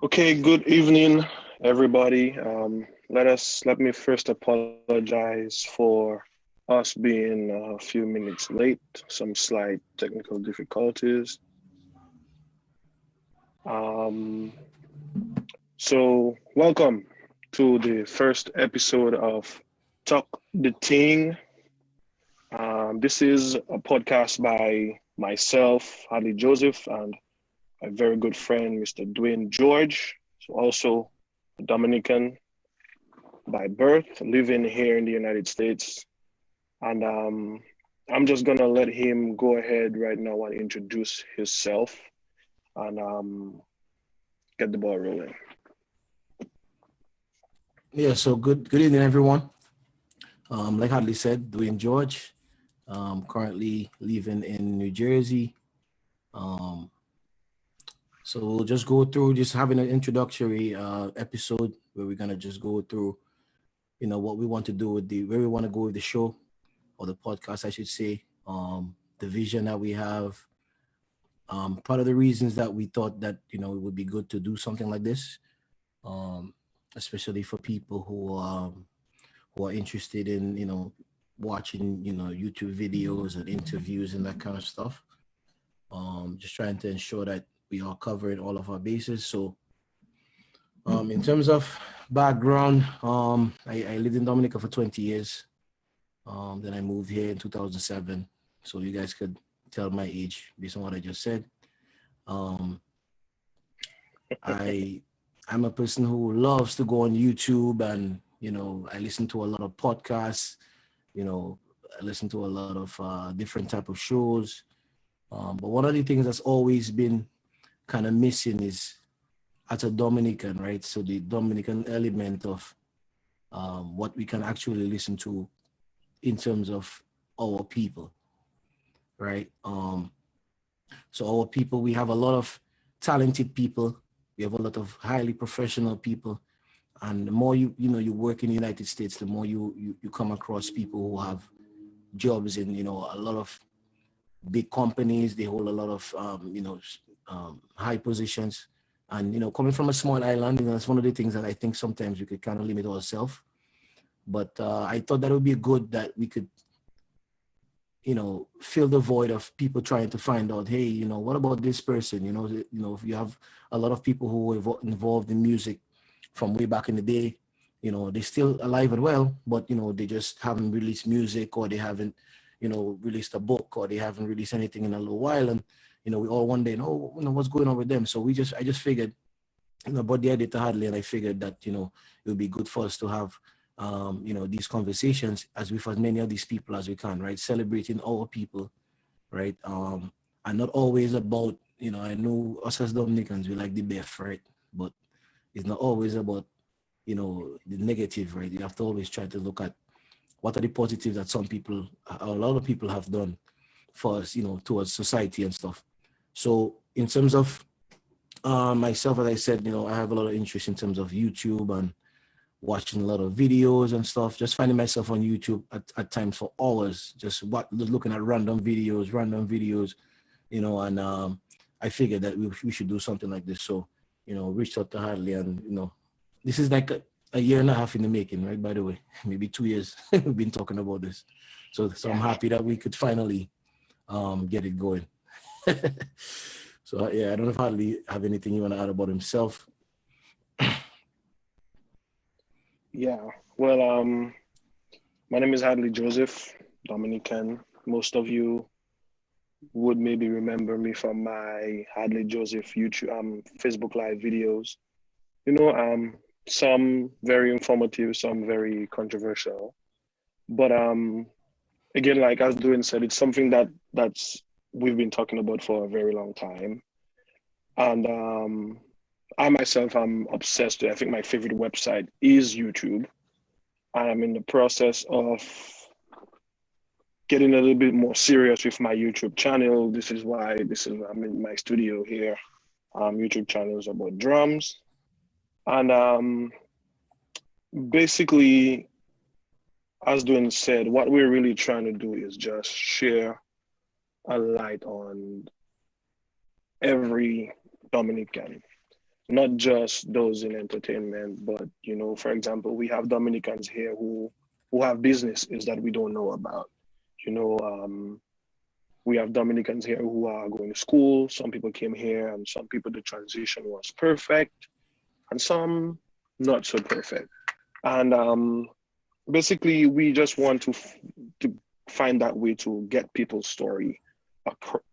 Okay, good evening, everybody. Let me first apologize for us being a few minutes late, some slight technical difficulties. Um, welcome to the first episode of Talk the Ting. This is a podcast by myself, Hadley Joseph, and my very good friend, Mr. Dwayne George. So also a Dominican by birth, living here in the United States. And I'm just gonna let him go ahead right now and introduce himself and get the ball rolling. Yeah, so good evening, everyone. Like Hadley said, Dwayne George, currently living in New Jersey. Um, so we'll just go through just having an introductory episode where we're gonna just go through, what we want to do with where we want to go with the show or the podcast, I should say. The vision that we have. Part of the reasons that we thought that it would be good to do something like this, um, especially for people who are interested in watching YouTube videos and interviews and that kind of stuff. Just trying to ensure that we are covering all of our bases. So in terms of background, I lived in Dominica for 20 years. Then I moved here in 2007. So you guys could tell my age based on what I just said. um, I I'm a person who loves to go on YouTube, and I listen to a lot of podcasts. you know I listen to a lot of different type of shows. But one of the things that's always been kind of missing is, as a Dominican, right? So the Dominican element of what we can actually listen to in terms of our people, right? So our people, we have a lot of talented people. We have a lot of highly professional people. And the more you work in the United States, the more you come across people who have jobs in a lot of big companies. They hold a lot of high positions. And coming from a small island, that's one of the things that I think sometimes we could kind of limit ourselves. But I thought that would be good that we could fill the void of people trying to find out, hey, what about this person? If you have a lot of people who were involved in music from way back in the day, they're still alive and well, but they just haven't released music, or they haven't released a book, or they haven't released anything in a little while. And we all wonder, what's going on with them. So I just figured, about the idea to Hadley, and I figured that it would be good for us to have these conversations as with as many of these people as we can, right? Celebrating our people, right? And not always about, I know us as Dominicans, we like the best, right? But it's not always about, the negative, right? You have to always try to look at what are the positives that a lot of people have done for us, towards society and stuff. So in terms of myself, as I said, I have a lot of interest in terms of YouTube and watching a lot of videos and stuff, just finding myself on YouTube at times for hours, just looking at random videos, and I figured that we should do something like this. So, reached out to Hadley, and, this is like a year and a half in the making, right? By the way, maybe 2 years we've been talking about this. So I'm Yeah. happy that we could finally get it going. So yeah, I don't know if Hadley have anything you want to add about himself. Yeah. Well, my name is Hadley Joseph, Dominican. Most of you would maybe remember me from my Hadley Joseph YouTube Facebook Live videos. You know, some very informative, some very controversial. But again, like as Duane said, it's something that's we've been talking about for a very long time. And I myself am obsessed with, I think my favorite website is YouTube. I'm in the process of getting a little bit more serious with my YouTube channel. I'm in my studio here. YouTube channel is about drums. And basically, as Dwayne said, what we're really trying to do is just share a light on every Dominican. not just those in entertainment, but for example, we have Dominicans here who have businesses that we don't know about. You know, we have Dominicans here who are going to school. Some people came here, and some people the transition was perfect, and some not so perfect. And basically, we just want to find that way to get people's story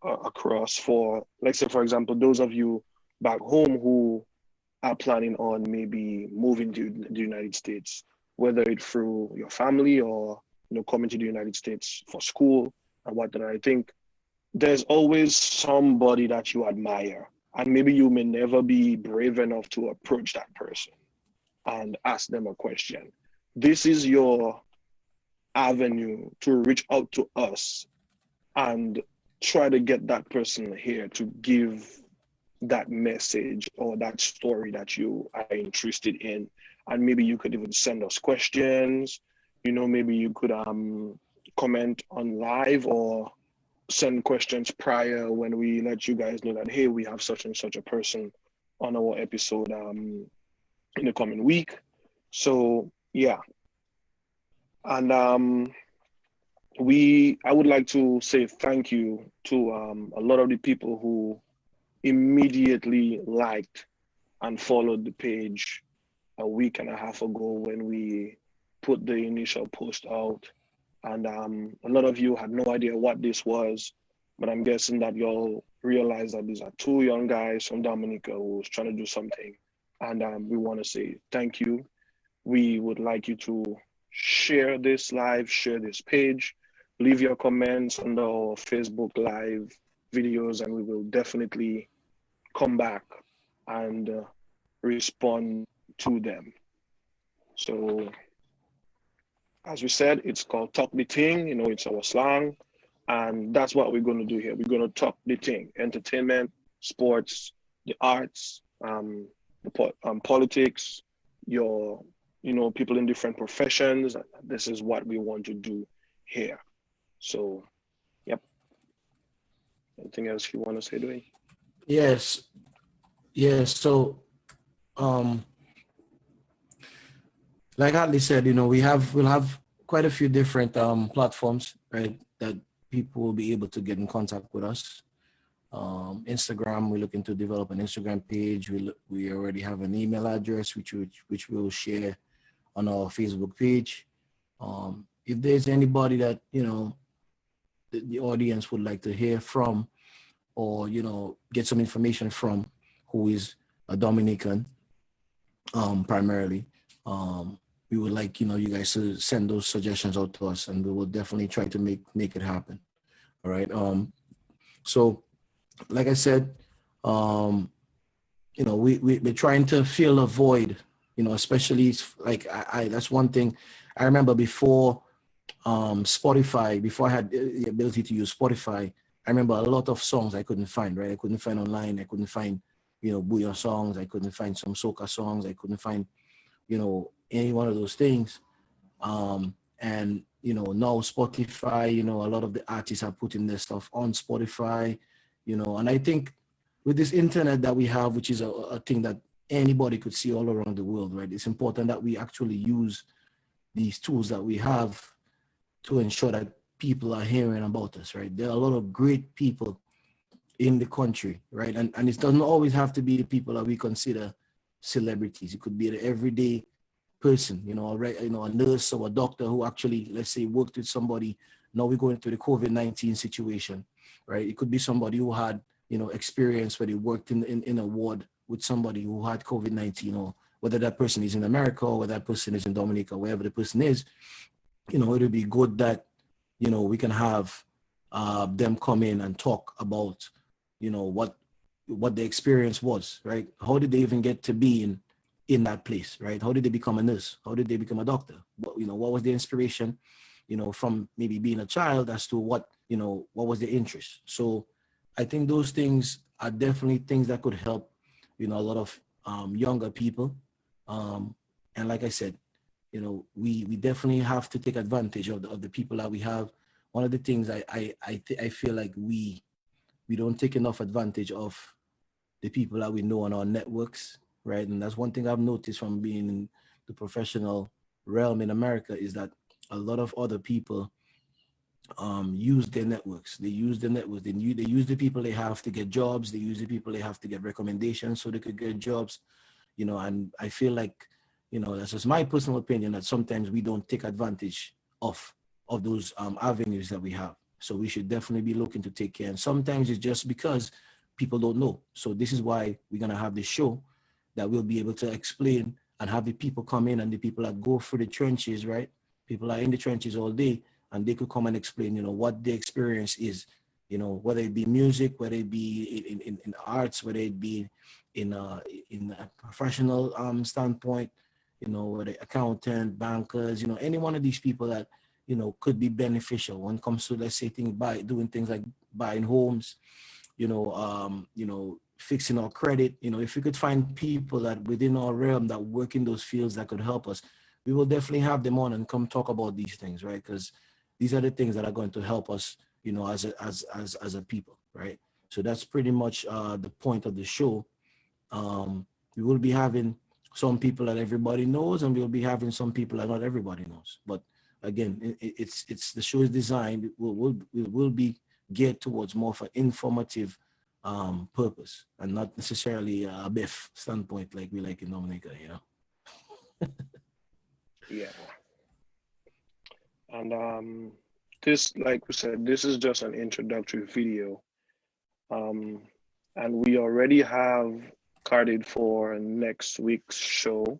across. For, let's say, for example, those of you back home who are planning on maybe moving to the United States, whether it's through your family or coming to the United States for school and whatnot. I think there's always somebody that you admire, and maybe you may never be brave enough to approach that person and ask them a question. This is your avenue to reach out to us and try to get that person here to give that message or that story that you are interested in. And maybe you could even send us questions. Maybe you could comment on live or send questions prior when we let you guys know that, hey, we have such and such a person on our episode in the coming week. So yeah. And I would like to say thank you to a lot of the people who immediately liked and followed the page a week and a half ago when we put the initial post out. And a lot of you had no idea what this was, but I'm guessing that y'all realize that these are two young guys from Dominica who's trying to do something. And we want to say thank you. We would like you to share this live, share this page, leave your comments under our Facebook Live videos, and we will definitely come back and respond to them. So, as we said, it's called Talk the Ting, it's our slang. And that's what we're going to do here. We're going to talk the thing: entertainment, sports, the arts, politics, your, people in different professions. This is what we want to do here. So, yep. Anything else you want to say, Dwayne? Yes. Yes. So, um, like Hadley said, we'll have quite a few different platforms, right, that people will be able to get in contact with us. Instagram, we're looking to develop an Instagram page. We already have an email address which we'll share on our Facebook page. If there's anybody that the audience would like to hear from, or get some information from, who is a Dominican, primarily, we would like you guys to send those suggestions out to us, and we will definitely try to make it happen. All right. So like I said, we're trying to fill a void, especially like I that's one thing I remember before Spotify, before I had the ability to use Spotify. I remember a lot of songs I couldn't find, right? I couldn't find online. I couldn't find, Booyah songs. I couldn't find some soca songs. I couldn't find, any one of those things. And now Spotify, a lot of the artists are putting their stuff on Spotify, and I think with this internet that we have, which is a thing that anybody could see all around the world, right? It's important that we actually use these tools that we have to ensure that people are hearing about us, right? There are a lot of great people in the country, right? And it doesn't always have to be the people that we consider celebrities. It could be the everyday person, a nurse or a doctor who actually, let's say, worked with somebody. Now we're going through the COVID-19 situation, right? It could be somebody who had, experience where they worked in a ward with somebody who had COVID-19, or whether that person is in America or whether that person is in Dominica, wherever the person is, it would be good that, we can have them come in and talk about, what the experience was, right? How did they even get to be in that place, right? How did they become a nurse? How did they become a doctor? What was the inspiration, from maybe being a child as to what was the interest? So I think those things are definitely things that could help, a lot of younger people. And like I said, we definitely have to take advantage of the people that we have. One of the things I feel like we don't take enough advantage of the people that we know on our networks. right? And that's one thing I've noticed from being in the professional realm in America is that a lot of other people use their networks. They use the networks. They use the people they have to get jobs. They use the people they have to get recommendations so they could get jobs. And I feel like, that's just my personal opinion, that sometimes we don't take advantage of those avenues that we have. So we should definitely be looking to take care. And sometimes it's just because people don't know. So this is why we're gonna have this show that we'll be able to explain and have the people come in, and the people that go through the trenches, right? People are in the trenches all day, and they could come and explain, what the experience is, whether it be music, whether it be in arts, whether it be in a professional standpoint, whether accountant, bankers, any one of these people that, could be beneficial when it comes to, let's say, doing things like buying homes, fixing our credit. If we could find people that within our realm that work in those fields that could help us, we will definitely have them on and come talk about these things, right? Because these are the things that are going to help us, as a people, right? So that's pretty much the point of the show. We will be having some people that everybody knows, and we'll be having some people that not everybody knows. But again, it's the show is designed, it will be geared towards more of an informative purpose, and not necessarily a biff standpoint like we like in Dominica. Yeah. And this, like we said, this is just an introductory video. Um, and we already have carded for next week's show.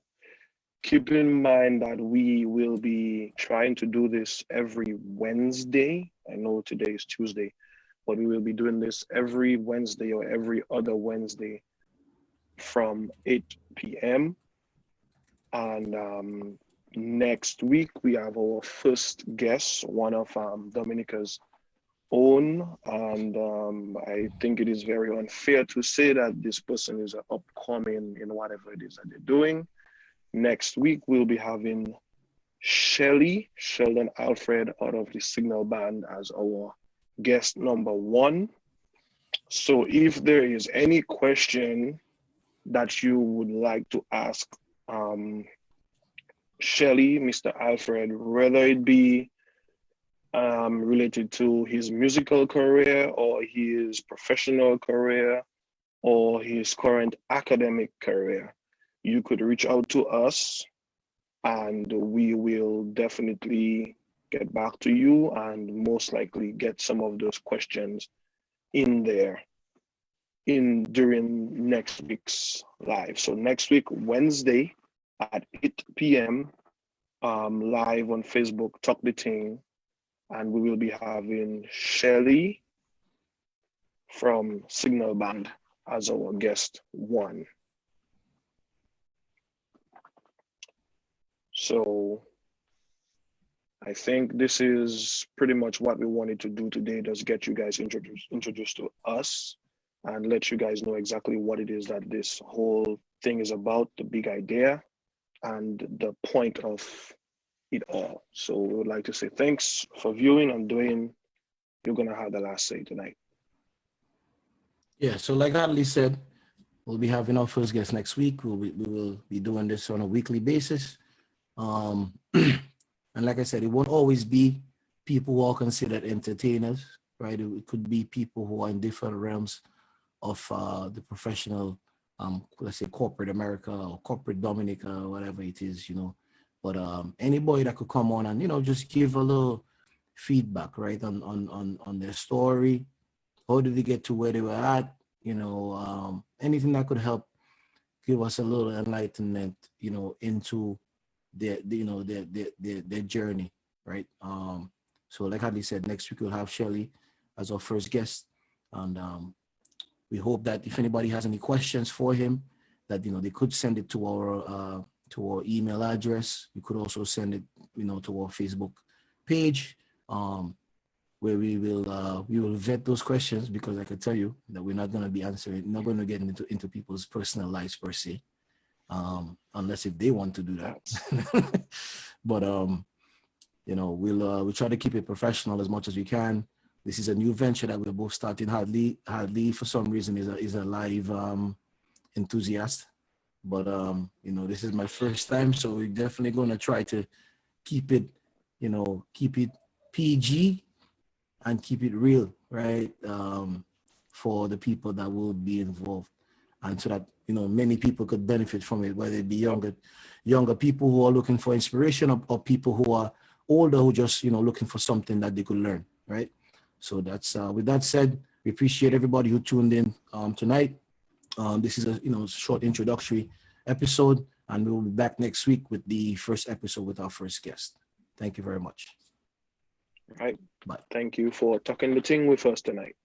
Keep in mind that we will be trying to do this every Wednesday. I know today is Tuesday, but we will be doing this every Wednesday or every other Wednesday from 8 p.m. And next week, we have our first guest, one of Dominica's own. And I think it is very unfair to say that this person is upcoming in whatever it is that they're doing. Next week, we'll be having Sheldon Alfred out of the Signal Band as our guest number one. So if there is any question that you would like to ask Mr. Alfred, whether it be related to his musical career or his professional career or his current academic career, you could reach out to us and we will definitely get back to you and most likely get some of those questions in there during next week's live. So next week, Wednesday at 8 p.m. Live on Facebook, Talk the Ting, and we will be having Shelly from Signal Band as our guest one. So I think this is pretty much what we wanted to do today, just get you guys introduced to us and let you guys know exactly what it is that this whole thing is about, the big idea and the point of it all. So we would like to say thanks for viewing, and Dwayne, you're gonna have the last say tonight. Yeah, so like Hadley said, we'll be having our first guest next week. We will be doing this on a weekly basis. And like I said, it won't always be people who are considered entertainers, right? It could be people who are in different realms of the professional, let's say corporate America or corporate Dominica or whatever it is, But anybody that could come on and, just give a little feedback, right, on their story. How did they get to where they were at? Anything that could help give us a little enlightenment, into their journey, right? So like Hadley said, next week we'll have Shelly as our first guest, and we hope that if anybody has any questions for him, that they could send it to our email address. You could also send it, to our Facebook page, where we will vet those questions, because I can tell you that we're not going to be answering, not going to get into people's personal lives per se. Unless if they want to do that. But we'll try to keep it professional as much as we can. This is a new venture that we're both starting. Hadley for some reason is a live enthusiast, But this is my first time, so we're definitely gonna try to keep it, keep it PG and keep it real, right? For the people that will be involved, and so that many people could benefit from it, whether it be Yep. younger people who are looking for inspiration, or people who are older who just looking for something that they could learn, right? So that's with that said, we appreciate everybody who tuned in tonight. This is a short introductory episode, and we will be back next week with the first episode with our first guest. Thank you very much. Right. Bye. Thank you for talking the thing with us tonight.